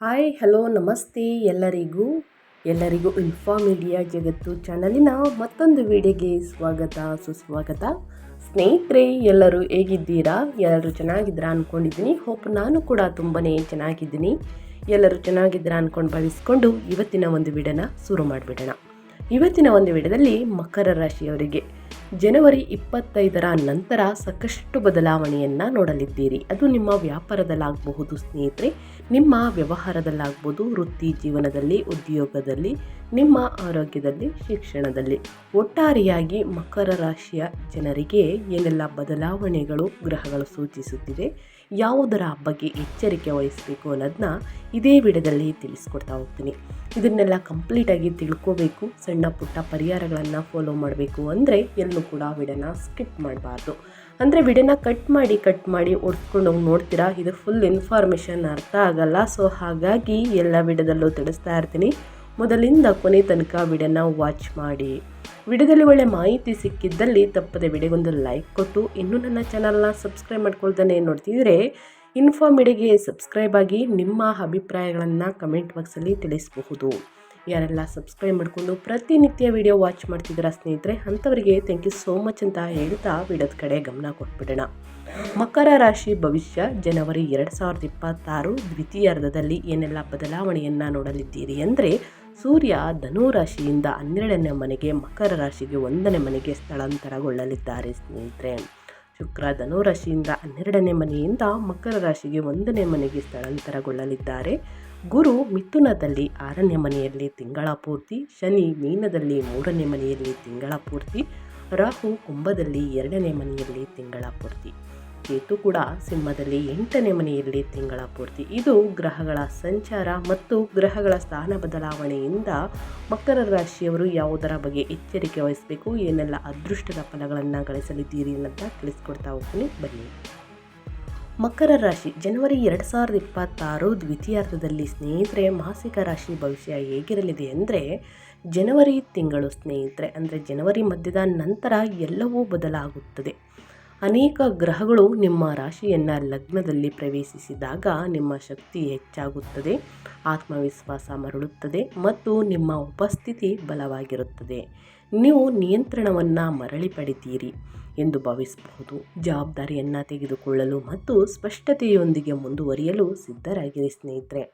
Hi hello ನಮಸ್ತೆ ಎಲ್ಲರಿಗೂ info media ಜಗತ್ತು ಚಾನಲಿನ ಮತ್ತೊಂದು ವಿಡಿಯೋಗೆ ಸ್ವಾಗತ ಸುಸ್ವಾಗತ. ಸ್ನೇಹಿತರೆ, ಎಲ್ಲರೂ ಹೇಗಿದ್ದೀರಾ? ಎಲ್ಲರೂ ಚೆನ್ನಾಗಿದ್ದೀರಾ ಅಂದ್ಕೊಂಡಿದ್ದೀನಿ. ಹೋಪ್ ನಾನು ಕೂಡ ತುಂಬಾ ಚೆನ್ನಾಗಿದ್ದೀನಿ. ಎಲ್ಲರೂ ಚೆನ್ನಾಗಿದ್ದೀರಾ ಅಂದ್ಕೊಂಡು ಭಾವಿಸ್ಕೊಂಡು ಇವತ್ತಿನ ಒಂದು ವಿಡಿಯೋನ ಶುರು ಮಾಡಿಬಿಡೋಣ. ಇವತ್ತಿನ ಒಂದು ವಿಡಿಯೋದಲ್ಲಿ ಮಕರ ರಾಶಿಯವರಿಗೆ ಜನವರಿ 25ರ ನಂತರ ಸಾಕಷ್ಟು ಬದಲಾವಣೆಯನ್ನು ನೋಡಲಿದ್ದೀರಿ. ಅದು ನಿಮ್ಮ ವ್ಯಾಪಾರದಲ್ಲಾಗಬಹುದು ಸ್ನೇಹಿತರೆ, ನಿಮ್ಮ ವ್ಯವಹಾರದಲ್ಲಾಗ್ಬೋದು, ವೃತ್ತಿ ಜೀವನದಲ್ಲಿ, ಉದ್ಯೋಗದಲ್ಲಿ, ನಿಮ್ಮ ಆರೋಗ್ಯದಲ್ಲಿ, ಶಿಕ್ಷಣದಲ್ಲಿ. ಒಟ್ಟಾರೆಯಾಗಿ ಮಕರ ರಾಶಿಯ ಜನರಿಗೆ ಏನೆಲ್ಲ ಬದಲಾವಣೆಗಳು ಗ್ರಹಗಳು ಸೂಚಿಸುತ್ತಿವೆ, ಯಾವುದರ ಬಗ್ಗೆ ಎಚ್ಚರಿಕೆ ವಹಿಸಬೇಕು ಅನ್ನೋದನ್ನ ಇದೇ ವಿಡಿಯೋದಲ್ಲಿ ತಿಳಿಸ್ಕೊಡ್ತಾ ಹೋಗ್ತೀನಿ. ಇದನ್ನೆಲ್ಲ ಕಂಪ್ಲೀಟಾಗಿ ತಿಳ್ಕೋಬೇಕು, ಸಣ್ಣ ಪುಟ್ಟ ಪರಿಹಾರಗಳನ್ನು ಫಾಲೋ ಮಾಡಬೇಕು ಅಂದರೆ ಎಲ್ಲೂ ಕೂಡ ವಿಡಿಯೋನ ಸ್ಕಿಪ್ ಮಾಡಬಾರ್ದು. ಅಂದರೆ ವಿಡಿಯೋನ ಕಟ್ ಮಾಡಿ ಓಡಿಸ್ಕೊಂಡು ಹೋಗಿ ನೋಡ್ತೀರಾ, ಇದು ಫುಲ್ ಇನ್ಫಾರ್ಮೇಷನ್ ಅರ್ಥ ಆಗಲ್ಲ. ಸೊ ಹಾಗಾಗಿ ಎಲ್ಲ ವಿಡಿಯೋದಲ್ಲೂ ತಿಳಿಸ್ತಾ ಇರ್ತೀನಿ. ಮೊದಲಿಂದ ಕೊನೆ ತನಕ ವಿಡಿಯೋನ ವಾಚ್ ಮಾಡಿ. ವಿಡಿಯೋದಲ್ಲಿ ಒಳ್ಳೆ ಮಾಹಿತಿ ಸಿಕ್ಕಿದ್ದಲ್ಲಿ ತಪ್ಪದೆ ವಿಡಿಯೋಗೊಂದು ಲೈಕ್ ಕೊಟ್ಟು, ಇನ್ನೂ ನನ್ನ ಚಾನಲ್ನ ಸಬ್ಸ್ಕ್ರೈಬ್ ಮಾಡ್ಕೊಳ್ತಾನೆ ನೋಡ್ತಿದ್ರೆ ಇನ್ಫಾ ಮೀಡಿಯಾಗೆ ಸಬ್ಸ್ಕ್ರೈಬ್ ಆಗಿ ನಿಮ್ಮ ಅಭಿಪ್ರಾಯಗಳನ್ನು ಕಮೆಂಟ್ ಬಾಕ್ಸಲ್ಲಿ ತಿಳಿಸಬಹುದು. ಯಾರೆಲ್ಲ ಸಬ್ಸ್ಕ್ರೈಬ್ ಮಾಡಿಕೊಂಡು ಪ್ರತಿನಿತ್ಯ ವಿಡಿಯೋ ವಾಚ್ ಮಾಡ್ತಿದ್ದೀರಾ ಸ್ನೇಹಿತರೆ, ಅಂಥವರಿಗೆ ಥ್ಯಾಂಕ್ ಯು ಸೋ ಮಚ್ ಅಂತ ಹೇಳ್ತಾ ವಿಡಿಯೋದ ಕಡೆ ಗಮನ ಕೊಟ್ಬಿಡೋಣ. ಮಕರ ರಾಶಿ ಭವಿಷ್ಯ ಜನವರಿ 2026 ದ್ವಿತೀಯಾರ್ಧದಲ್ಲಿ ಏನೆಲ್ಲ ಬದಲಾವಣೆಯನ್ನು ನೋಡಲಿದ್ದೀರಿ ಅಂದರೆ, ಸೂರ್ಯ ಧನು ರಾಶಿಯಿಂದ 12ನೇ ಮನೆಗೆ, ಮಕರ ರಾಶಿಗೆ 1ನೇ ಮನೆಗೆ ಸ್ಥಳಾಂತರಗೊಳ್ಳಲಿದ್ದಾರೆ ಸ್ನೇಹಿತರೆ. ಶುಕ್ರ ಧನು ರಾಶಿಯಿಂದ 12ನೇ ಮನೆಯಿಂದ ಮಕರ ರಾಶಿಗೆ 1ನೇ ಮನೆಗೆ ಸ್ಥಳಾಂತರಗೊಳ್ಳಲಿದ್ದಾರೆ. ಗುರು ಮಿಥುನದಲ್ಲಿ 6ನೇ ಮನೆಯಲ್ಲಿ ತಿಂಗಳ ಪೂರ್ತಿ, ಶನಿ ಮೀನದಲ್ಲಿ 3ನೇ ಮನೆಯಲ್ಲಿ ತಿಂಗಳ ಪೂರ್ತಿ, ರಾಹು ಕುಂಭದಲ್ಲಿ 2ನೇ ಮನೆಯಲ್ಲಿ ತಿಂಗಳ ಪೂರ್ತಿ, ಕೇತು ಕೂಡ ಸಿಂಹದಲ್ಲಿ 8ನೇ ಮನೆಯಲ್ಲಿ ತಿಂಗಳ ಪೂರ್ತಿ. ಇದು ಗ್ರಹಗಳ ಸಂಚಾರ ಮತ್ತು ಗ್ರಹಗಳ ಸ್ಥಾನ ಬದಲಾವಣೆಯಿಂದ ಮಕರ ರಾಶಿಯವರು ಯಾವುದರ ಬಗ್ಗೆ ಎಚ್ಚರಿಕೆ ವಹಿಸಬೇಕು, ಏನೆಲ್ಲ ಅದೃಷ್ಟದ ಫಲಗಳನ್ನು ಗಳಿಸಲಿದ್ದೀರಿ ಅಂತ ತಿಳಿಸ್ಕೊಡ್ತಾ ಹೋಗ್ತೀನಿ ಬನ್ನಿ. ಮಕರ ರಾಶಿ ಜನವರಿ 2026 ದ್ವಿತೀಯಾರ್ಧದಲ್ಲಿ ಸ್ನೇಹಿತರೆ ಮಾಸಿಕ ರಾಶಿ ಭವಿಷ್ಯ ಹೇಗಿರಲಿದೆ ಅಂದರೆ, ಜನವರಿ ತಿಂಗಳು ಸ್ನೇಹಿತರೆ, ಅಂದರೆ ಜನವರಿ ಮಧ್ಯದ ನಂತರ ಎಲ್ಲವೂ ಬದಲಾಗುತ್ತದೆ. ಅನೇಕ ಗ್ರಹಗಳು ನಿಮ್ಮ ರಾಶಿಯನ್ನು ಲಗ್ನದಲ್ಲಿ ಪ್ರವೇಶಿಸಿದಾಗ ನಿಮ್ಮ ಶಕ್ತಿ ಹೆಚ್ಚಾಗುತ್ತದೆ, ಆತ್ಮವಿಶ್ವಾಸ ಮರಳುತ್ತದೆ ಮತ್ತು ನಿಮ್ಮ ಉಪಸ್ಥಿತಿ ಬಲವಾಗಿರುತ್ತದೆ. ನೀವು ನಿಯಂತ್ರಣವನ್ನು ಮರಳಿ ಪಡಿತೀರಿ ಎಂದು ಭಾವಿಸಬಹುದು. ಜವಾಬ್ದಾರಿಯನ್ನು ತೆಗೆದುಕೊಳ್ಳಲು ಮತ್ತು ಸ್ಪಷ್ಟತೆಯೊಂದಿಗೆ ಮುಂದುವರಿಯಲು ಸಿದ್ಧರಾಗಿರಿ ಸ್ನೇಹಿತರೆ.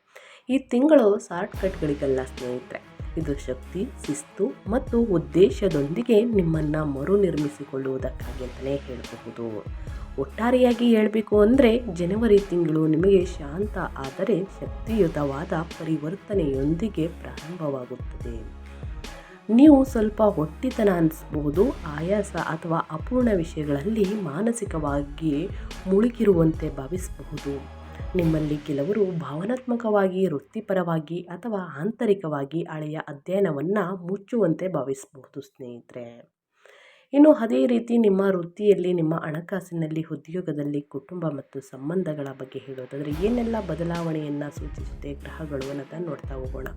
ಈ ತಿಂಗಳು ಶಾರ್ಟ್ಕಟ್ಗಳಿಗಲ್ಲ ಸ್ನೇಹಿತರೆ, ಇದು ಶಕ್ತಿ, ಶಿಸ್ತು ಮತ್ತು ಉದ್ದೇಶದೊಂದಿಗೆ ನಿಮ್ಮನ್ನು ಮರುನಿರ್ಮಿಸಿಕೊಳ್ಳುವುದಕ್ಕಾಗಿ ಅಂತಲೇ ಹೇಳಬಹುದು. ಒಟ್ಟಾರೆಯಾಗಿ ಹೇಳಬೇಕು ಅಂದರೆ, ಜನವರಿ ತಿಂಗಳು ನಿಮಗೆ ಶಾಂತ ಆದರೆ ಶಕ್ತಿಯುತವಾದ ಪರಿವರ್ತನೆಯೊಂದಿಗೆ ಪ್ರಾರಂಭವಾಗುತ್ತದೆ. ನೀವು ಸ್ವಲ್ಪ ಹೊಟ್ಟಿತನ ಅನಿಸಬಹುದು, ಆಯಾಸ ಅಥವಾ ಅಪೂರ್ಣ ವಿಷಯಗಳಲ್ಲಿ ಮಾನಸಿಕವಾಗಿ ಮುಳುಗಿರುವಂತೆ ಭಾವಿಸಬಹುದು. ನಿಮ್ಮಲ್ಲಿ ಕೆಲವರು ಭಾವನಾತ್ಮಕವಾಗಿ, ವೃತ್ತಿಪರವಾಗಿ ಅಥವಾ ಆಂತರಿಕವಾಗಿ ಹಳೆಯ ಅಧ್ಯಯನವನ್ನು ಮುಚ್ಚುವಂತೆ ಭಾವಿಸಬಹುದು ಸ್ನೇಹಿತರೆ. ಇನ್ನು ಅದೇ ರೀತಿ ನಿಮ್ಮ ವೃತ್ತಿಯಲ್ಲಿ, ನಿಮ್ಮ ಹಣಕಾಸಿನಲ್ಲಿ, ಉದ್ಯೋಗದಲ್ಲಿ, ಕುಟುಂಬ ಮತ್ತು ಸಂಬಂಧಗಳ ಬಗ್ಗೆ ಹೇಳೋದಾದರೆ ಏನೆಲ್ಲ ಬದಲಾವಣೆಯನ್ನು ಸೂಚಿಸುತ್ತೆ ಗ್ರಹಗಳು ಅನ್ನೋದನ್ನು ನೋಡ್ತಾ ಹೋಗೋಣ.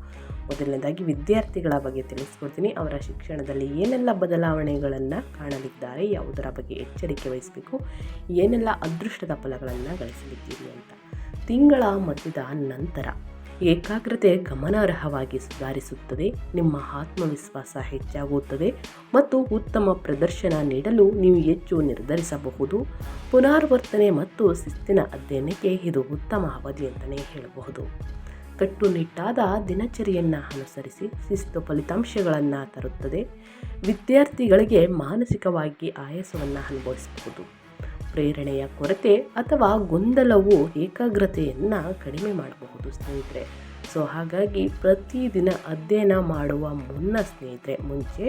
ಮೊದಲನೇದಾಗಿ ವಿದ್ಯಾರ್ಥಿಗಳ ಬಗ್ಗೆ ತಿಳಿಸ್ಕೊಡ್ತೀನಿ. ಅವರ ಶಿಕ್ಷಣದಲ್ಲಿ ಏನೆಲ್ಲ ಬದಲಾವಣೆಗಳನ್ನು ಕಾಣಲಿದ್ದಾರೆ, ಯಾವುದರ ಬಗ್ಗೆ ಎಚ್ಚರಿಕೆ ವಹಿಸಬೇಕು, ಏನೆಲ್ಲ ಅದೃಷ್ಟದ ಫಲಗಳನ್ನು ಗಳಿಸಲಿದ್ದೀರಿ ಅಂತ. ತಿಂಗಳ ಮಧ್ಯದ ನಂತರ ಏಕಾಗ್ರತೆ ಗಮನಾರ್ಹವಾಗಿ ಸುಧಾರಿಸುತ್ತದೆ, ನಿಮ್ಮ ಆತ್ಮವಿಶ್ವಾಸ ಹೆಚ್ಚಾಗುತ್ತದೆ ಮತ್ತು ಉತ್ತಮ ಪ್ರದರ್ಶನ ನೀಡಲು ನೀವು ಹೆಚ್ಚು ನಿರ್ಧರಿಸಬಹುದು. ಪುನರಾವರ್ತನೆ ಮತ್ತು ಶಿಸ್ತಿನ ಅಧ್ಯಯನಕ್ಕೆ ಇದು ಉತ್ತಮ ಅವಧಿ ಅಂತಲೇ ಹೇಳಬಹುದು. ಕಟ್ಟುನಿಟ್ಟಾದ ದಿನಚರಿಯನ್ನು ಅನುಸರಿಸಿ ಶಿಸ್ತು ಫಲಿತಾಂಶಗಳನ್ನು ತರುತ್ತದೆ. ವಿದ್ಯಾರ್ಥಿಗಳಿಗೆ ಮಾನಸಿಕವಾಗಿ ಆಯಾಸವನ್ನು ಅನುಭವಿಸಬಹುದು. ಪ್ರೇರಣೆಯ ಕೊರತೆ ಅಥವಾ ಗೊಂದಲವು ಏಕಾಗ್ರತೆಯನ್ನು ಕಡಿಮೆ ಮಾಡಬಹುದು ಸ್ನೇಹಿತರೆ. ಸೊ ಹಾಗಾಗಿ ಪ್ರತಿದಿನ ಅಧ್ಯಯನ ಮಾಡುವ ಮುಂಚೆ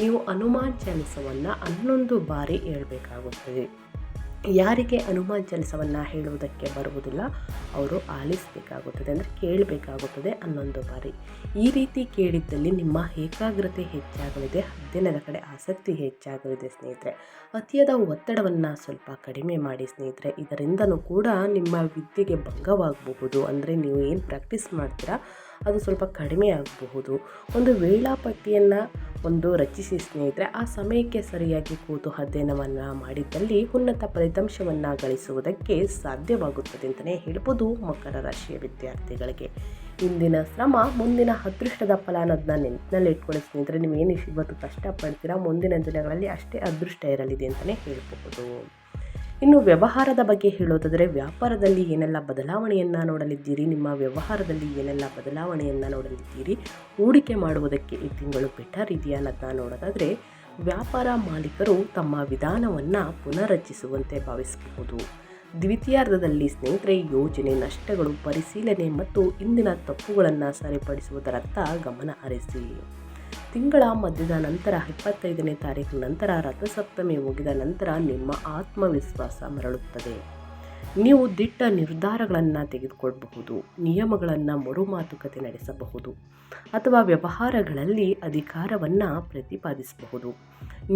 ನೀವು ಹನುಮಾನ್ ಚಾಲಿಸವನ್ನು 11 ಬಾರಿ ಹೇಳಬೇಕಾಗುತ್ತದೆ. ಯಾರಿಗೆ ಹನುಮಾನ್ ಚಾಲಿಸವನ್ನು ಹೇಳುವುದಕ್ಕೆ ಬರುವುದಿಲ್ಲ ಅವರು ಆಲಿಸಬೇಕಾಗುತ್ತದೆ, ಅಂದರೆ ಕೇಳಬೇಕಾಗುತ್ತದೆ 11 ಬಾರಿ. ಈ ರೀತಿ ಕೇಳಿದ್ದಲ್ಲಿ ನಿಮ್ಮ ಏಕಾಗ್ರತೆ ಹೆಚ್ಚಾಗಲಿದೆ, ಅಧ್ಯಯನದ ಕಡೆ ಆಸಕ್ತಿ ಹೆಚ್ಚಾಗಲಿದೆ ಸ್ನೇಹಿತರೆ. ಅತಿಯಾದ ಒತ್ತಡವನ್ನು ಸ್ವಲ್ಪ ಕಡಿಮೆ ಮಾಡಿ ಸ್ನೇಹಿತರೆ, ಇದರಿಂದನೂ ಕೂಡ ನಿಮ್ಮ ವಿದ್ಯೆಗೆ ಭಂಗವಾಗಬಹುದು. ಅಂದರೆ ನೀವು ಏನು ಪ್ರಾಕ್ಟೀಸ್ ಮಾಡ್ತೀರಾ ಅದು ಸ್ವಲ್ಪ ಕಡಿಮೆ ಆಗಬಹುದು. ಒಂದು ವೇಳಾಪಟ್ಟಿಯನ್ನು ರಚಿಸಿ ಸ್ನೇಹಿತರೆ, ಆ ಸಮಯಕ್ಕೆ ಸರಿಯಾಗಿ ಕೂತು ಅಧ್ಯಯನವನ್ನು ಮಾಡಿದ್ದಲ್ಲಿ ಉನ್ನತ ಫಲಿತಾಂಶವನ್ನು ಗಳಿಸುವುದಕ್ಕೆ ಸಾಧ್ಯವಾಗುತ್ತದೆ ಅಂತಲೇ ಹೇಳ್ಬೋದು ಮಕರ ರಾಶಿಯ ವಿದ್ಯಾರ್ಥಿಗಳಿಗೆ. ಇಂದಿನ ಶ್ರಮ ಮುಂದಿನ ಅದೃಷ್ಟದ ಫಲ ಅನ್ನೋದನ್ನ ನೆನಪಿನಲ್ಲಿ ಇಟ್ಕೊಳ್ಳಿ ಸ್ನೇಹಿತರೆ. ನೀವೇನು ಇವತ್ತು ಕಷ್ಟಪಡ್ತೀರಾ ಮುಂದಿನ ದಿನಗಳಲ್ಲಿ ಅಷ್ಟೇ ಅದೃಷ್ಟ ಇರಲಿದೆ ಅಂತಲೇ ಹೇಳ್ಬಹುದು. ಇನ್ನು ವ್ಯವಹಾರದ ಬಗ್ಗೆ ಹೇಳೋದಾದರೆ, ವ್ಯಾಪಾರದಲ್ಲಿ ಏನೆಲ್ಲ ಬದಲಾವಣೆಯನ್ನು ನೋಡಲಿದ್ದೀರಿ, ನಿಮ್ಮ ವ್ಯವಹಾರದಲ್ಲಿ ಏನೆಲ್ಲ ಬದಲಾವಣೆಯನ್ನು ನೋಡಲಿದ್ದೀರಿ, ಹೂಡಿಕೆ ಮಾಡುವುದಕ್ಕೆ ಈ ತಿಂಗಳು ಬೆಟರ್ ಇದೆಯಾ ಅನ್ನೋದನ್ನ ನೋಡೋದಾದರೆ, ವ್ಯಾಪಾರ ಮಾಲೀಕರು ತಮ್ಮ ವಿಧಾನವನ್ನು ಪುನರ್ರಚಿಸುವಂತೆ ಭಾವಿಸಬಹುದು. ದ್ವಿತೀಯಾರ್ಧದಲ್ಲಿ ಸ್ನೇಹಿತರೆ, ಯೋಜನೆ, ನಷ್ಟಗಳು, ಪರಿಶೀಲನೆ ಮತ್ತು ಇಂದಿನ ತಪ್ಪುಗಳನ್ನು ಸರಿಪಡಿಸುವುದರತ್ತ ಗಮನ ಹರಿಸಿ. ತಿಂಗಳ ಮಧ್ಯದ ನಂತರ 25ನೇ ತಾರೀಕು ನಂತರ ರಥಸಪ್ತಮಿ ಮುಗಿದ ನಂತರ ನಿಮ್ಮ ಆತ್ಮವಿಶ್ವಾಸ ಮರಳುತ್ತದೆ. ನೀವು ದಿಟ್ಟ ನಿರ್ಧಾರಗಳನ್ನು ತೆಗೆದುಕೊಳ್ಳಬಹುದು, ನಿಯಮಗಳನ್ನು ಮರುಮಾತುಕತೆ ನಡೆಸಬಹುದು ಅಥವಾ ವ್ಯವಹಾರಗಳಲ್ಲಿ ಅಧಿಕಾರವನ್ನು ಪ್ರತಿಪಾದಿಸಬಹುದು.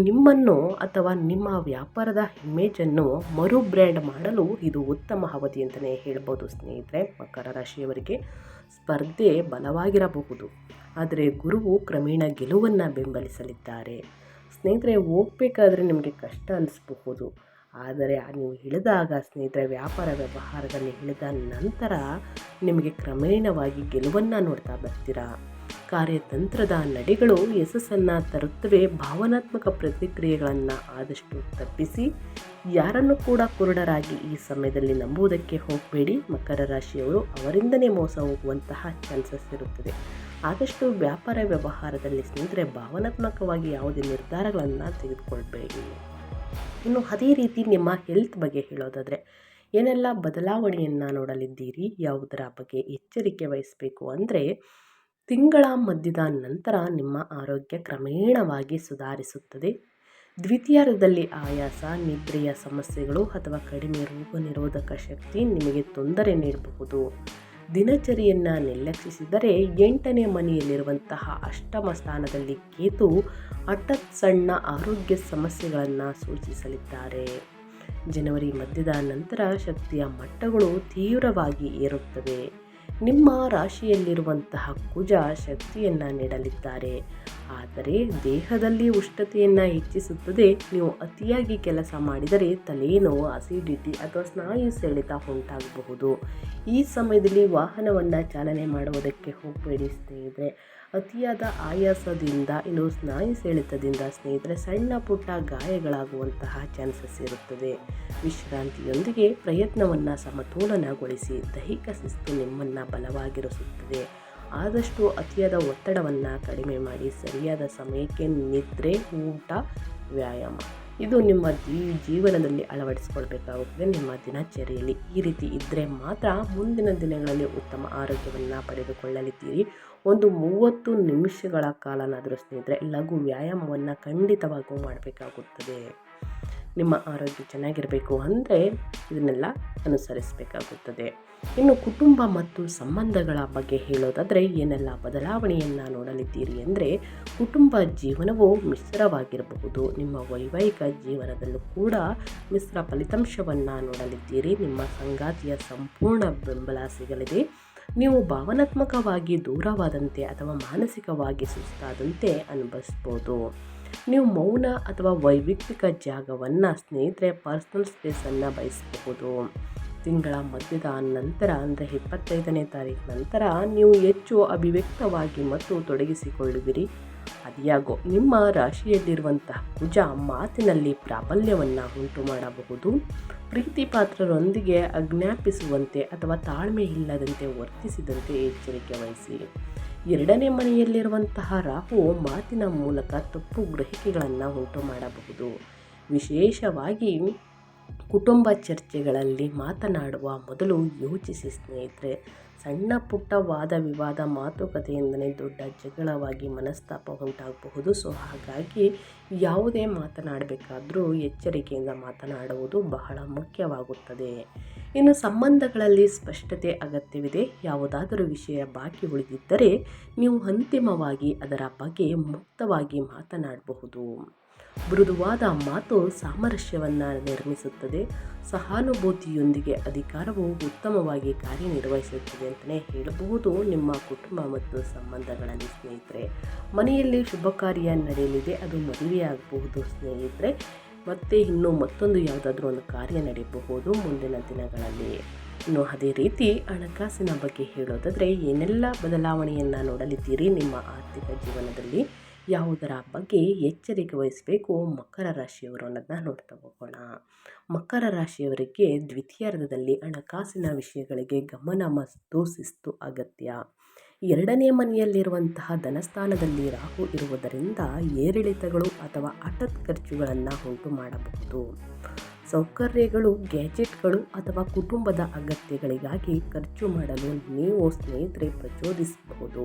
ನಿಮ್ಮನ್ನು ಅಥವಾ ನಿಮ್ಮ ವ್ಯಾಪಾರದ ಇಮೇಜನ್ನು ಮರು ಬ್ರ್ಯಾಂಡ್ ಮಾಡಲು ಇದು ಉತ್ತಮ ಅವಧಿ ಅಂತಲೇ ಹೇಳ್ಬೋದು ಸ್ನೇಹಿತರೆ. ಮಕರ ರಾಶಿಯವರಿಗೆ ಸ್ಪರ್ಧೆ ಬಲವಾಗಿರಬಹುದು, ಆದರೆ ಗುರುವು ಕ್ರಮೇಣ ಗೆಲುವನ್ನು ಬೆಂಬಲಿಸಲಿದ್ದಾರೆ. ಸ್ನೇಹಿತರೆ, ಹೋಗಬೇಕಾದ್ರೆ ನಿಮಗೆ ಕಷ್ಟ ಅನಿಸಬಹುದು, ಆದರೆ ನೀವು ಇಳಿದಾಗ ಸ್ನೇಹಿತರೆ, ವ್ಯಾಪಾರ ವ್ಯವಹಾರದಲ್ಲಿ ಇಳಿದ ನಂತರ ನಿಮಗೆ ಕ್ರಮೇಣವಾಗಿ ಗೆಲುವನ್ನು ನೋಡ್ತಾ ಬರ್ತೀರಾ. ಕಾರ್ಯತಂತ್ರದ ನಡೆಗಳು ಯಶಸ್ಸನ್ನು ತರುತ್ತವೆ. ಭಾವನಾತ್ಮಕ ಪ್ರತಿಕ್ರಿಯೆಗಳನ್ನು ಆದಷ್ಟು ತಪ್ಪಿಸಿ. ಯಾರನ್ನು ಕೂಡ ಕುರುಡರಾಗಿ ಈ ಸಮಯದಲ್ಲಿ ನಂಬುವುದಕ್ಕೆ ಹೋಗಬೇಡಿ. ಮಕರ ರಾಶಿಯವರು ಅವರಿಂದನೇ ಮೋಸ ಹೋಗುವಂತಹ ಚಾನ್ಸಸ್ ಇರುತ್ತದೆ. ಆದಷ್ಟು ವ್ಯಾಪಾರ ವ್ಯವಹಾರದಲ್ಲಿ ಸ್ನೇಹಿತರೆ ಭಾವನಾತ್ಮಕವಾಗಿ ಯಾವುದೇ ನಿರ್ಧಾರಗಳನ್ನು ತೆಗೆದುಕೊಳ್ಬೇಡಿ. ಇನ್ನು ಅದೇ ರೀತಿ ನಿಮ್ಮ ಹೆಲ್ತ್ ಬಗ್ಗೆ ಹೇಳೋದಾದರೆ, ಏನೆಲ್ಲ ಬದಲಾವಣೆಯನ್ನು ನೋಡಲಿದ್ದೀರಿ, ಯಾವುದರ ಬಗ್ಗೆ ಎಚ್ಚರಿಕೆ ವಹಿಸಬೇಕು ಅಂದರೆ, ತಿಂಗಳ ಮಧ್ಯದ ನಂತರ ನಿಮ್ಮ ಆರೋಗ್ಯ ಕ್ರಮೇಣವಾಗಿ ಸುಧಾರಿಸುತ್ತದೆ. ದ್ವಿತೀಯಾರ್ಧದಲ್ಲಿ ಆಯಾಸ, ನಿದ್ರೆಯ ಸಮಸ್ಯೆಗಳು ಅಥವಾ ಕಡಿಮೆ ರೋಗ ನಿರೋಧಕ ಶಕ್ತಿ ನಿಮಗೆ ತೊಂದರೆ ನೀಡಬಹುದು. ದಿನಚರಿಯನ್ನು ನಿರ್ಲಕ್ಷಿಸಿದರೆ 8ನೇ ಮನೆಯಲ್ಲಿರುವಂತಹ ಅಷ್ಟಮ ಸ್ಥಾನದಲ್ಲಿ ಕೇತು ಹಠಾತ್ ಸಣ್ಣ ಆರೋಗ್ಯ ಸಮಸ್ಯೆಗಳನ್ನು ಸೂಚಿಸಲಿದ್ದಾರೆ. ಜನವರಿ ಮಧ್ಯದ ನಂತರ ಶಕ್ತಿಯ ಮಟ್ಟಗಳು ತೀವ್ರವಾಗಿ ಏರುತ್ತವೆ. ನಿಮ್ಮ ರಾಶಿಯಲ್ಲಿರುವಂತಹ ಕುಜ ಶಕ್ತಿಯನ್ನು ನೀಡಲಿದ್ದಾರೆ, ಆದರೆ ದೇಹದಲ್ಲಿ ಉಷ್ಣತೆಯನ್ನು ಹೆಚ್ಚಿಸುತ್ತದೆ. ನೀವು ಅತಿಯಾಗಿ ಕೆಲಸ ಮಾಡಿದರೆ ತಲೆನೋವು, ಅಸಿಡಿಟಿ ಅಥವಾ ಸ್ನಾಯು ಸೆಳೆತ ಉಂಟಾಗಬಹುದು. ಈ ಸಮಯದಲ್ಲಿ ವಾಹನವನ್ನು ಚಾಲನೆ ಮಾಡುವುದಕ್ಕೆ ಹೋಗಬೇಡಿ ಸ್ನೇಹಿತರೆ. ಅತಿಯಾದ ಆಯಾಸದಿಂದ, ಇನ್ನು ಸ್ನಾಯು ಸೆಳೆತದಿಂದ ಸ್ನೇಹಿತರೆ ಸಣ್ಣ ಪುಟ್ಟ ಗಾಯಗಳಾಗುವಂತಹ ಚಾನ್ಸಸ್ ಇರುತ್ತದೆ. ವಿಶ್ರಾಂತಿಯೊಂದಿಗೆ ಪ್ರಯತ್ನವನ್ನು ಸಮತೋಲನಗೊಳಿಸಿ. ದೈಹಿಕ ಶಿಸ್ತು ನಿಮ್ಮನ್ನು ಬಲವಾಗಿರಿಸುತ್ತದೆ. ಆದಷ್ಟು ಅತಿಯಾದ ಒತ್ತಡವನ್ನು ಕಡಿಮೆ ಮಾಡಿ. ಸರಿಯಾದ ಸಮಯಕ್ಕೆ ನಿದ್ರೆ, ಊಟ, ವ್ಯಾಯಾಮ ಇದು ನಿಮ್ಮ ಜೀವನದಲ್ಲಿ ಅಳವಡಿಸಿಕೊಳ್ಬೇಕಾಗುತ್ತದೆ. ನಿಮ್ಮ ದಿನಚರಿಯಲ್ಲಿ ಈ ರೀತಿ ಇದ್ದರೆ ಮಾತ್ರ ಮುಂದಿನ ದಿನಗಳಲ್ಲಿ ಉತ್ತಮ ಆರೋಗ್ಯವನ್ನು ಪಡೆದುಕೊಳ್ಳಲಿದ್ದೀರಿ. 30 ನಿಮಿಷಗಳ ಕಾಲನಾದರೂ ಸ್ನೇಹಿತರೆ ಲಘು ವ್ಯಾಯಾಮವನ್ನು ಖಂಡಿತವಾಗೂ ಮಾಡಬೇಕಾಗುತ್ತದೆ. ನಿಮ್ಮ ಆರೋಗ್ಯ ಚೆನ್ನಾಗಿರಬೇಕು ಅಂದರೆ ಇದನ್ನೆಲ್ಲ ಅನುಸರಿಸಬೇಕಾಗುತ್ತದೆ. ಇನ್ನು ಕುಟುಂಬ ಮತ್ತು ಸಂಬಂಧಗಳ ಬಗ್ಗೆ ಹೇಳೋದಾದರೆ, ಏನೆಲ್ಲ ಬದಲಾವಣೆಯನ್ನು ನೋಡಲಿದ್ದೀರಿ ಅಂದರೆ, ಕುಟುಂಬ ಜೀವನವು ಮಿಶ್ರವಾಗಿರಬಹುದು. ನಿಮ್ಮ ವೈವಾಹಿಕ ಜೀವನದಲ್ಲೂ ಕೂಡ ಮಿಶ್ರ ಫಲಿತಾಂಶವನ್ನು ನೋಡಲಿದ್ದೀರಿ. ನಿಮ್ಮ ಸಂಗಾತಿಯ ಸಂಪೂರ್ಣ ಬೆಂಬಲ ಸಿಗಲಿದೆ. ನೀವು ಭಾವನಾತ್ಮಕವಾಗಿ ದೂರವಾದಂತೆ ಅಥವಾ ಮಾನಸಿಕವಾಗಿ ಸುಸ್ತಾದಂತೆ ಅನುಭವಿಸ್ಬೋದು. ನೀವು ಮೌನ ಅಥವಾ ವೈಯಕ್ತಿಕ ಜಾಗವನ್ನು ಸ್ನೇಹಿತರೆ ಪರ್ಸನಲ್ ಸ್ಪೇಸನ್ನು ಬಯಸಬಹುದು. ತಿಂಗಳ ಮಧ್ಯದ ನಂತರ ಅಂದರೆ 25ನೇ ತಾರೀಕು ನಂತರ ನೀವು ಹೆಚ್ಚು ಅಭಿವ್ಯಕ್ತವಾಗಿ ಮತ್ತು ತೊಡಗಿಸಿಕೊಳ್ಳುವಿರಿ. ಅದ್ಯಾಗೋ ನಿಮ್ಮ ರಾಶಿಯಲ್ಲಿರುವಂತಹ ಕುಜ ಮಾತಿನಲ್ಲಿ ಪ್ರಾಬಲ್ಯವನ್ನು ಉಂಟು ಮಾಡಬಹುದು. ಪ್ರೀತಿ ಪಾತ್ರರೊಂದಿಗೆ ಆಜ್ಞಾಪಿಸುವಂತೆ ಅಥವಾ ತಾಳ್ಮೆ ಇಲ್ಲದಂತೆ ವರ್ತಿಸಿದಂತೆ ಎಚ್ಚರಿಕೆ ವಹಿಸಿ. 2ನೇ ಮನೆಯಲ್ಲಿರುವಂತಹ ರಾಹು ಮಾತಿನ ಮೂಲಕ ತಪ್ಪು ಗ್ರಹಿಕೆಗಳನ್ನು ಉಂಟು ಮಾಡಬಹುದು. ವಿಶೇಷವಾಗಿ ಕುಟುಂಬ ಚರ್ಚೆಗಳಲ್ಲಿ ಮಾತನಾಡುವ ಮೊದಲು ಯೋಚಿಸಿ ಸ್ನೇಹಿತರೆ. ಸಣ್ಣ ಪುಟ್ಟ ವಾದ ವಿವಾದ ಮಾತುಕತೆಯಿಂದಲೇ ದೊಡ್ಡ ಜಗಳವಾಗಿ ಮನಸ್ತಾಪ ಉಂಟಾಗಬಹುದು. ಹಾಗಾಗಿ ಯಾವುದೇ ಮಾತನಾಡಬೇಕಾದರೂ ಎಚ್ಚರಿಕೆಯಿಂದ ಮಾತನಾಡುವುದು ಬಹಳ ಮುಖ್ಯವಾಗುತ್ತದೆ. ಇನ್ನು ಸಂಬಂಧಗಳಲ್ಲಿ ಸ್ಪಷ್ಟತೆ ಅಗತ್ಯವಿದೆ. ಯಾವುದಾದರೂ ವಿಷಯ ಬಾಕಿ ಉಳಿದಿದ್ದರೆ ನೀವು ಅಂತಿಮವಾಗಿ ಅದರ ಬಗ್ಗೆ ಮುಕ್ತವಾಗಿ ಮಾತನಾಡಬಹುದು. ಮೃದುವಾದ ಮಾತು ಸಾಮರಸ್ಯವನ್ನು ನಿರ್ಮಿಸುತ್ತದೆ. ಸಹಾನುಭೂತಿಯೊಂದಿಗೆ ಅಧಿಕಾರವು ಉತ್ತಮವಾಗಿ ಕಾರ್ಯನಿರ್ವಹಿಸುತ್ತದೆ ಅಂತಲೇ ಹೇಳಬಹುದು ನಿಮ್ಮ ಕುಟುಂಬ ಮತ್ತು ಸಂಬಂಧಗಳಲ್ಲಿ ಸ್ನೇಹಿತರೆ. ಮನೆಯಲ್ಲಿ ಶುಭ ಕಾರ್ಯ ನಡೆಯಲಿದೆ, ಅದು ಮದುವೆಯಾಗಬಹುದು ಸ್ನೇಹಿತರೆ. ಮತ್ತೆ ಇನ್ನು ಮತ್ತೊಂದು ಯಾವುದಾದ್ರೂ ಒಂದು ಕಾರ್ಯ ನಡೆಯಬಹುದು ಮುಂದಿನ ದಿನಗಳಲ್ಲಿ. ಇನ್ನು ಅದೇ ರೀತಿ ಹಣಕಾಸಿನ ಬಗ್ಗೆ ಹೇಳೋದಾದರೆ ಏನೆಲ್ಲ ಬದಲಾವಣೆಯನ್ನು ನೋಡಲಿದ್ದೀರಿ ನಿಮ್ಮ ಆರ್ಥಿಕ ಜೀವನದಲ್ಲಿ, ಯಾವುದರ ಬಗ್ಗೆ ಎಚ್ಚರಿಕೆ ವಹಿಸಬೇಕು ಮಕರ ರಾಶಿಯವರು ಅನ್ನೋದನ್ನ ನೋಡ್ತಾ ಹೋಗೋಣ. ಮಕರ ರಾಶಿಯವರಿಗೆ ದ್ವಿತೀಯಾರ್ಧದಲ್ಲಿ ಹಣಕಾಸಿನ ವಿಷಯಗಳಿಗೆ ಗಮನ ಮತ್ತು ಶಿಸ್ತು ಅಗತ್ಯ. ಎರಡನೇ ಮನೆಯಲ್ಲಿರುವಂತಹ ಧನಸ್ಥಾನದಲ್ಲಿ ರಾಹು ಇರುವುದರಿಂದ ಏರಿಳಿತಗಳು ಅಥವಾ ಹಠಾತ್ ಖರ್ಚುಗಳನ್ನು ಉಂಟು ಮಾಡಬಹುದು. ಸೌಕರ್ಯಗಳು, ಗ್ಯಾಜೆಟ್ಗಳು ಅಥವಾ ಕುಟುಂಬದ ಅಗತ್ಯಗಳಿಗಾಗಿ ಖರ್ಚು ಮಾಡಲು ನೀವು ಸ್ನೇಹಿತರೆ ಪ್ರಚೋದಿಸಬಹುದು.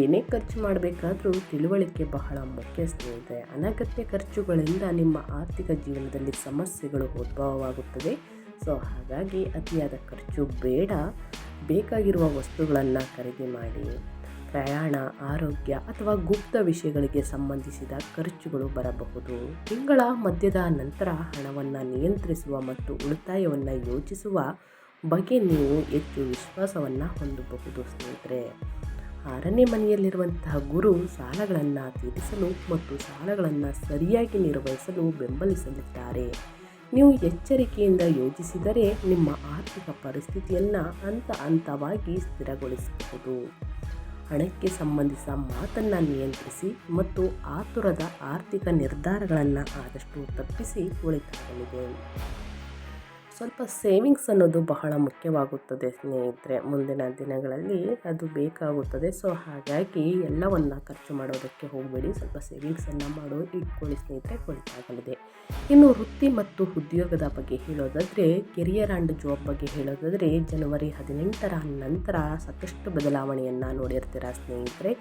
ಏನೇ ಖರ್ಚು ಮಾಡಬೇಕಾದ್ರೂ ತಿಳುವಳಿಕೆ ಬಹಳ ಮುಖ್ಯ ಸ್ನೇಹಿತರೆ. ಅನಗತ್ಯ ಖರ್ಚುಗಳಿಂದ ನಿಮ್ಮ ಆರ್ಥಿಕ ಜೀವನದಲ್ಲಿ ಸಮಸ್ಯೆಗಳು ಉದ್ಭವವಾಗುತ್ತದೆ. ಸೊ ಹಾಗಾಗಿ ಅತಿಯಾದ ಖರ್ಚು ಬೇಡ. ಬೇಕಾಗಿರುವ ವಸ್ತುಗಳನ್ನು ಖರೀದಿ ಮಾಡಿ. ಪ್ರಯಾಣ, ಆರೋಗ್ಯ ಅಥವಾ ಗುಪ್ತ ವಿಷಯಗಳಿಗೆ ಸಂಬಂಧಿಸಿದ ಖರ್ಚುಗಳು ಬರಬಹುದು. ತಿಂಗಳ ಮಧ್ಯದ ನಂತರ ಹಣವನ್ನು ನಿಯಂತ್ರಿಸುವ ಮತ್ತು ಉಳಿತಾಯವನ್ನು ಯೋಚಿಸುವ ಬಗ್ಗೆ ನೀವು ಹೆಚ್ಚು ವಿಶ್ವಾಸವನ್ನು ಹೊಂದಬಹುದು ಸ್ನೇಹಿತರೆ. 6ನೇ ಮನೆಯಲ್ಲಿರುವಂತಹ ಗುರು ಸಾಲಗಳನ್ನು ತೀರಿಸಲು ಮತ್ತು ಸಾಲಗಳನ್ನು ಸರಿಯಾಗಿ ನಿರ್ವಹಿಸಲು ಬೆಂಬಲಿಸಲಿದ್ದಾರೆ. ನೀವು ಎಚ್ಚರಿಕೆಯಿಂದ ಯೋಚಿಸಿದರೆ ನಿಮ್ಮ ಆರ್ಥಿಕ ಪರಿಸ್ಥಿತಿಯನ್ನು ಹಂತ ಹಂತವಾಗಿ ಸ್ಥಿರಗೊಳಿಸಬಹುದು. ಹಣಕ್ಕೆ ಸಂಬಂಧಿಸಿದ ಮಾತನ್ನು ನಿಯಂತ್ರಿಸಿ ಮತ್ತು ಆತುರದ ಆರ್ಥಿಕ ನಿರ್ಧಾರಗಳನ್ನು ಆದಷ್ಟು ತಪ್ಪಿಸಿ ಉಳಿತಾಯವಿದೆ. ಸ್ವಲ್ಪ ಸೇವಿಂಗ್ಸ್ ಅನ್ನೋದು ಬಹಳ ಮುಖ್ಯವಾಗುತ್ತದೆ ಸ್ನೇಹಿತರೆ. ಮುಂದಿನ ದಿನಗಳಲ್ಲಿ ಅದು ಬೇಕಾಗುತ್ತದೆ. ಸೊ ಹಾಗಾಗಿ ಎಲ್ಲವನ್ನು ಖರ್ಚು ಮಾಡೋದಕ್ಕೆ ಹೋಗಬೇಡಿ. ಸ್ವಲ್ಪ ಸೇವಿಂಗ್ಸನ್ನು ಇಟ್ಕೊಳ್ಳಿ ಸ್ನೇಹಿತರೆ, ಒಳಿತಾಗಲಿದೆ. ಇನ್ನು ವೃತ್ತಿ ಮತ್ತು ಉದ್ಯೋಗದ ಬಗ್ಗೆ ಹೇಳೋದಾದರೆ, ಕೆರಿಯರ್ ಆ್ಯಂಡ್ ಜಾಬ್ ಬಗ್ಗೆ ಹೇಳೋದಾದರೆ ಜನವರಿ 18ರ ನಂತರ ಸಾಕಷ್ಟು ಬದಲಾವಣೆಯನ್ನು ನೋಡಿರ್ತೀರ ಸ್ನೇಹಿತರೆ.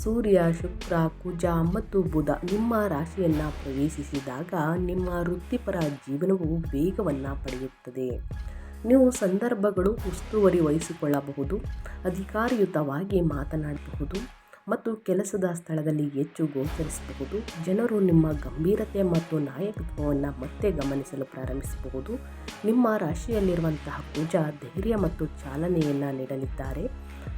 ಸೂರ್ಯ, ಶುಕ್ರ, ಕುಜ ಮತ್ತು ಬುಧ ನಿಮ್ಮ ರಾಶಿಯನ್ನು ಪ್ರವೇಶಿಸಿದಾಗ ನಿಮ್ಮ ವೃತ್ತಿಪರ ಜೀವನವು ವೇಗವನ್ನು ಪಡೆಯುತ್ತದೆ. ನೀವು ಸಂದರ್ಭಗಳು ಉಸ್ತುವಾರಿ ವಹಿಸಿಕೊಳ್ಳಬಹುದು, ಅಧಿಕಾರಯುತವಾಗಿ ಮಾತನಾಡಬಹುದು ಮತ್ತು ಕೆಲಸದ ಸ್ಥಳದಲ್ಲಿ ಹೆಚ್ಚು ಗೋಚರಿಸಬಹುದು. ಜನರು ನಿಮ್ಮ ಗಂಭೀರತೆ ಮತ್ತು ನಾಯಕತ್ವವನ್ನು ಮತ್ತೆ ಗಮನಿಸಲು ಪ್ರಾರಂಭಿಸಬಹುದು. ನಿಮ್ಮ ರಾಶಿಯಲ್ಲಿರುವಂತಹ ಕುಜ ಧೈರ್ಯ ಮತ್ತು ಚಾಲನೆಯನ್ನು ನೀಡಲಿದ್ದಾರೆ,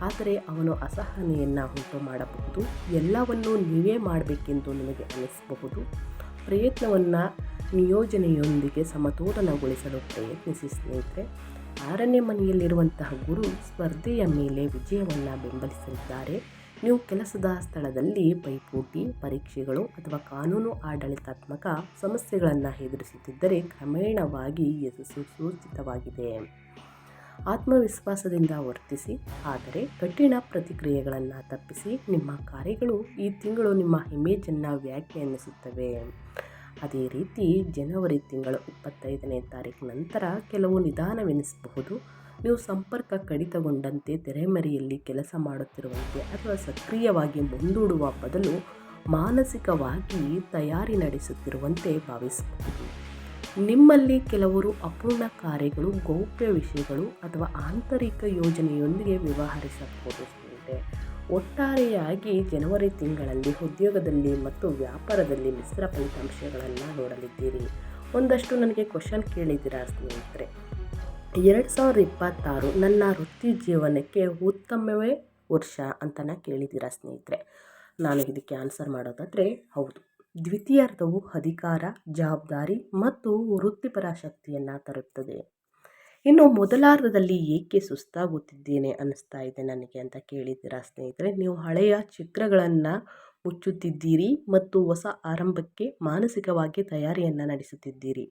ಆದರೆ ಅವನು ಅಸಹನೆಯನ್ನು ಉಂಟು ಮಾಡಬಹುದು. ಎಲ್ಲವನ್ನೂ ನೀವೇ ಮಾಡಬೇಕೆಂದು ನಿಮಗೆ ಅನಿಸಬಹುದು. ಪ್ರಯತ್ನವನ್ನು ನಿಯೋಜನೆಯೊಂದಿಗೆ ಸಮತೋಲನಗೊಳಿಸಲು ಪ್ರಯತ್ನಿಸಿ ಸ್ನೇಹಿತರೆ. 6ನೇ ಮನೆಯಲ್ಲಿರುವಂತಹ ಗುರು ಸ್ಪರ್ಧೆಯ ಮೇಲೆ ವಿಜಯವನ್ನು ಬೆಂಬಲಿಸಲಿದ್ದಾರೆ. ನೀವು ಕೆಲಸದ ಸ್ಥಳದಲ್ಲಿ ಪೈಪೋಟಿ, ಪರೀಕ್ಷೆಗಳು ಅಥವಾ ಕಾನೂನು ಆಡಳಿತಾತ್ಮಕ ಸಮಸ್ಯೆಗಳನ್ನು ಎದುರಿಸುತ್ತಿದ್ದರೆ ಕ್ರಮೇಣವಾಗಿ ಯಶಸ್ಸು ಸೂಚಿತವಾಗಿದೆ. ಆತ್ಮವಿಶ್ವಾಸದಿಂದ ವರ್ತಿಸಿ, ಆದರೆ ಕಠಿಣ ಪ್ರತಿಕ್ರಿಯೆಗಳನ್ನು ತಪ್ಪಿಸಿ. ನಿಮ್ಮ ಕಾರ್ಯಗಳು ಈ ತಿಂಗಳು ನಿಮ್ಮ ಇಮೇಜನ್ನು ವ್ಯಾಖ್ಯಾನಿಸುತ್ತವೆ. ಅದೇ ರೀತಿ ಜನವರಿ ತಿಂಗಳು 25ನೇ ತಾರೀಕು ನಂತರ ಕೆಲವು ನಿಧಾನವೆನಿಸಬಹುದು. ನೀವು ಸಂಪರ್ಕ ಕಡಿತಗೊಂಡಂತೆ, ತೆರೆಮರೆಯಲ್ಲಿ ಕೆಲಸ ಮಾಡುತ್ತಿರುವಂತೆ ಅಥವಾ ಸಕ್ರಿಯವಾಗಿ ಮುಂದೂಡುವ ಬದಲು ಮಾನಸಿಕವಾಗಿ ತಯಾರಿ ನಡೆಸುತ್ತಿರುವಂತೆ ಭಾವಿಸಬಹುದು. ನಿಮ್ಮಲ್ಲಿ ಕೆಲವರು ಅಪೂರ್ಣ ಕಾರ್ಯಗಳು, ಗೌಪ್ಯ ವಿಷಯಗಳು ಅಥವಾ ಆಂತರಿಕ ಯೋಜನೆಯೊಂದಿಗೆ ವ್ಯವಹರಿಸಬಹುದು ಸ್ನೇಹಿತರೆ. ಒಟ್ಟಾರೆಯಾಗಿ ಜನವರಿ ತಿಂಗಳಲ್ಲಿ ಉದ್ಯೋಗದಲ್ಲಿ ಮತ್ತು ವ್ಯಾಪಾರದಲ್ಲಿ ಮಿಶ್ರ ಫಲಿತಾಂಶಗಳನ್ನು ನೋಡಲಿದ್ದೀರಿ. ಒಂದಷ್ಟು ನನಗೆ ಕ್ವಶನ್ ಕೇಳಿದ್ದೀರಾ ಸ್ನೇಹಿತರೆ. 2026 ನನ್ನ ವೃತ್ತಿ ಜೀವನಕ್ಕೆ ಉತ್ತಮವೇ ವರ್ಷ ಅಂತಲೇ ಕೇಳಿದ್ದೀರಾ ಸ್ನೇಹಿತರೆ. ನಾನು ಇದಕ್ಕೆ ಆನ್ಸರ್ ಮಾಡೋದಾದರೆ ಹೌದು. ದ್ವಿತೀಯಾರ್ಧವು ಅಧಿಕಾರ, ಜವಾಬ್ದಾರಿ ಮತ್ತು ವೃತ್ತಿಪರ ಶಕ್ತಿಯನ್ನು ತರುತ್ತದೆ. ಇನ್ನು ಮೊದಲಾರ್ಧದಲ್ಲಿ ಏಕೆ ಸುಸ್ತಾಗುತ್ತಿದ್ದೇನೆ ಅನ್ನಿಸ್ತಾ ಇದೆ ನನಗೆ ಅಂತ ಕೇಳಿದ್ದೀರಾ ಸ್ನೇಹಿತರೆ. ನೀವು ಹಳೆಯ ಚಕ್ರಗಳನ್ನು ಮುಚ್ಚುತ್ತಿದ್ದೀರಿ ಮತ್ತು ಹೊಸ ಆರಂಭಕ್ಕೆ ಮಾನಸಿಕವಾಗಿ ತಯಾರಿಯನ್ನು ನಡೆಸುತ್ತಿದ್ದೀರಿ.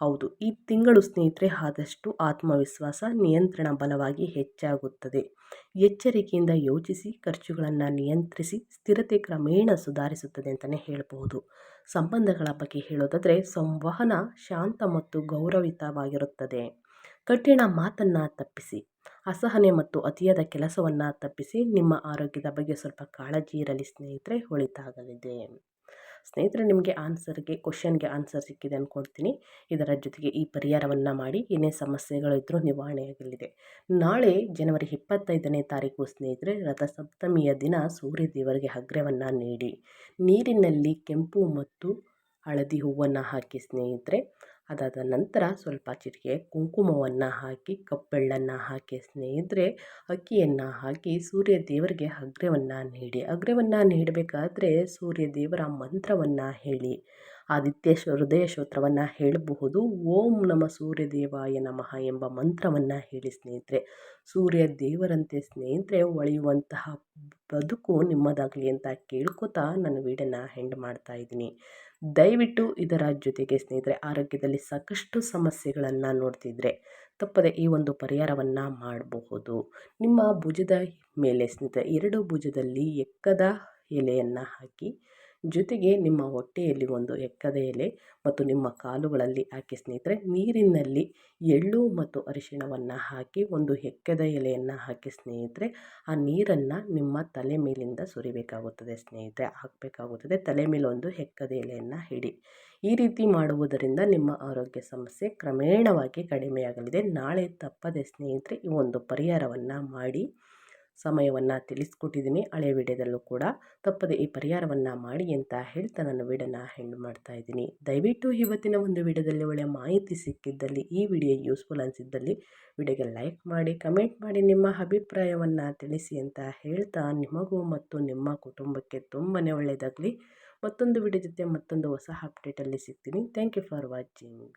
ಹೌದು, ಈ ತಿಂಗಳು ಸ್ನೇಹಿತರೆ ಆದಷ್ಟು ಆತ್ಮವಿಶ್ವಾಸ, ನಿಯಂತ್ರಣ ಬಲವಾಗಿ ಹೆಚ್ಚಾಗುತ್ತದೆ. ಎಚ್ಚರಿಕೆಯಿಂದ ಯೋಚಿಸಿ, ಖರ್ಚುಗಳನ್ನು ನಿಯಂತ್ರಿಸಿ, ಸ್ಥಿರತೆ ಕ್ರಮೇಣ ಸುಧಾರಿಸುತ್ತದೆ ಅಂತಲೇ ಹೇಳಬಹುದು. ಸಂಬಂಧಗಳ ಬಗ್ಗೆ ಹೇಳೋದಾದರೆ ಸಂವಹನ ಶಾಂತ ಮತ್ತು ಗೌರವಯುತವಾಗಿರುತ್ತದೆ. ಕಠಿಣ ಮಾತನ್ನು ತಪ್ಪಿಸಿ, ಅಸಹನೆ ಮತ್ತು ಅತಿಯಾದ ಕೆಲಸವನ್ನು ತಪ್ಪಿಸಿ. ನಿಮ್ಮ ಆರೋಗ್ಯದ ಬಗ್ಗೆ ಸ್ವಲ್ಪ ಕಾಳಜಿ ಇರಲಿ ಸ್ನೇಹಿತರೆ, ಒಳಿತಾಗಲಿದೆ. ಸ್ನೇಹಿತರೆ, ನಿಮಗೆ ಕ್ವಶನ್ಗೆ ಆನ್ಸರ್ ಸಿಕ್ಕಿದೆ ಅಂದ್ಕೊಳ್ತೀನಿ. ಇದರ ಜೊತೆಗೆ ಈ ಪರಿಹಾರವನ್ನು ಮಾಡಿ ಏನೇ ಸಮಸ್ಯೆಗಳಿದ್ರೂ ನಿವಾರಣೆಯಾಗಲಿದೆ. ನಾಳೆ ಜನವರಿ 25ನೇ ತಾರೀಕು ಸ್ನೇಹಿತರೆ, ರಥಸಪ್ತಮಿಯ ದಿನ ಸೂರ್ಯ ದೇವರಿಗೆ ಅರ್ಘ್ಯವನ್ನು ನೀಡಿ. ನೀರಿನಲ್ಲಿ ಕೆಂಪು ಮತ್ತು ಹಳದಿ ಹೂವನ್ನು ಹಾಕಿ ಸ್ನೇಹಿತರೆ. ಅದಾದ ನಂತರ ಸ್ವಲ್ಪ ಚಿಟಿಕೆ ಕುಂಕುಮವನ್ನು ಹಾಕಿ ಕಪ್ಪೆಳ್ಳನ್ನು ಹಾಕಿ ಸ್ನೇಹಿತರೆ, ಅಕ್ಕಿಯನ್ನು ಹಾಕಿ ಸೂರ್ಯ ದೇವರಿಗೆ ಅರ್ಘ್ಯವನ್ನು ನೀಡಿ. ಅರ್ಘ್ಯವನ್ನು ನೀಡಬೇಕಾದ್ರೆ ಸೂರ್ಯ ದೇವರ ಮಂತ್ರವನ್ನು ಹೇಳಿ. ಆದಿತ್ಯ ಹೃದಯ ಸ್ತೋತ್ರವನ್ನು ಹೇಳಬಹುದು. ಓಂ ನಮ ಸೂರ್ಯ ದೇವಾಯ ನಮಃ ಎಂಬ ಮಂತ್ರವನ್ನು ಹೇಳಿ ಸ್ನೇಹಿತರೆ. ಸೂರ್ಯ ದೇವರಂತೆ ಸ್ನೇಹಿತರೆ ಹೊಳೆಯುವಂತಹ ಬದುಕು ನಿಮ್ಮದಾಗಲಿ ಅಂತ ಕೇಳ್ಕೊತಾ ನನ್ನ ವೀಡಿಯೋನ ಎಂಡ್ ಮಾಡ್ತಾ ಇದ್ದೀನಿ. ದಯವಿಟ್ಟು ಇದರ ಜೊತೆಗೆ ಸ್ನೇಹಿತರೆ, ಆರೋಗ್ಯದಲ್ಲಿ ಸಾಕಷ್ಟು ಸಮಸ್ಯೆಗಳನ್ನು ನೋಡ್ತಿದ್ರೆ ತಪ್ಪದೆ ಈ ಒಂದು ಪರಿಹಾರವನ್ನು ಮಾಡಬಹುದು. ನಿಮ್ಮ ಭುಜದ ಮೇಲೆ ಸ್ನೇಹಿತರೆ 2 ಭುಜದಲ್ಲಿ ಎಕ್ಕದ ಎಲೆಯನ್ನು ಹಾಕಿ, ಜೊತೆಗೆ ನಿಮ್ಮ ಹೊಟ್ಟೆಯಲ್ಲಿ ಒಂದು ಎಕ್ಕದ ಎಲೆ ಮತ್ತು ನಿಮ್ಮ ಕಾಲುಗಳಲ್ಲಿ ಹಾಕಿ ಸ್ನೇಹಿತರೆ. ನೀರಿನಲ್ಲಿ ಎಳ್ಳು ಮತ್ತು ಅರಿಶಿಣವನ್ನು ಹಾಕಿ ಒಂದು ಎಕ್ಕದ ಎಲೆಯನ್ನು ಹಾಕಿ ಸ್ನೇಹಿತರೆ. ಆ ನೀರನ್ನು ನಿಮ್ಮ ತಲೆ ಮೇಲಿಂದ ಸುರಿಬೇಕಾಗುತ್ತದೆ ಸ್ನೇಹಿತರೆ, ಹಾಕಬೇಕಾಗುತ್ತದೆ. ತಲೆ ಮೇಲೆ ಒಂದು ಎಕ್ಕದ ಎಲೆಯನ್ನು ಇಡಿ. ಈ ರೀತಿ ಮಾಡುವುದರಿಂದ ನಿಮ್ಮ ಆರೋಗ್ಯ ಸಮಸ್ಯೆ ಕ್ರಮೇಣವಾಗಿ ಕಡಿಮೆಯಾಗಲಿದೆ. ನಾಳೆ ತಪ್ಪದೆ ಸ್ನೇಹಿತರೆ ಈ ಒಂದು ಪರಿಹಾರವನ್ನು ಮಾಡಿ. ಸಮಯವನ್ನು ತಿಳಿಸ್ಕೊಟ್ಟಿದ್ದೀನಿ ಹಳೆಯ ವಿಡಿಯೋದಲ್ಲೂ ಕೂಡ. ತಪ್ಪದೆ ಈ ಪರಿಹಾರವನ್ನು ಮಾಡಿ ಅಂತ ಹೇಳ್ತಾ ನನ್ನ ವಿಡಿಯೋನ ಎಂಡ್ ಮಾಡ್ತಾ ಇದ್ದೀನಿ. ದಯವಿಟ್ಟು ಇವತ್ತಿನ ಒಂದು ವಿಡಿಯೋದಲ್ಲಿ ಒಳ್ಳೆಯ ಮಾಹಿತಿ ಸಿಕ್ಕಿದ್ದಲ್ಲಿ, ಈ ವಿಡಿಯೋ ಯೂಸ್ಫುಲ್ ಅನಿಸಿದ್ದಲ್ಲಿ ವಿಡಿಯೋಗೆ ಲೈಕ್ ಮಾಡಿ, ಕಮೆಂಟ್ ಮಾಡಿ, ನಿಮ್ಮ ಅಭಿಪ್ರಾಯವನ್ನು ತಿಳಿಸಿ ಅಂತ ಹೇಳ್ತಾ, ನಿಮಗೂ ಮತ್ತು ನಿಮ್ಮ ಕುಟುಂಬಕ್ಕೆ ತುಂಬಾ ಒಳ್ಳೆಯದಾಗಲಿ. ಮತ್ತೊಂದು ವಿಡಿಯೋ ಜೊತೆ ಮತ್ತೊಂದು ಹೊಸ ಅಪ್ಡೇಟಲ್ಲಿ ಸಿಗ್ತೀನಿ. Thank you for watching.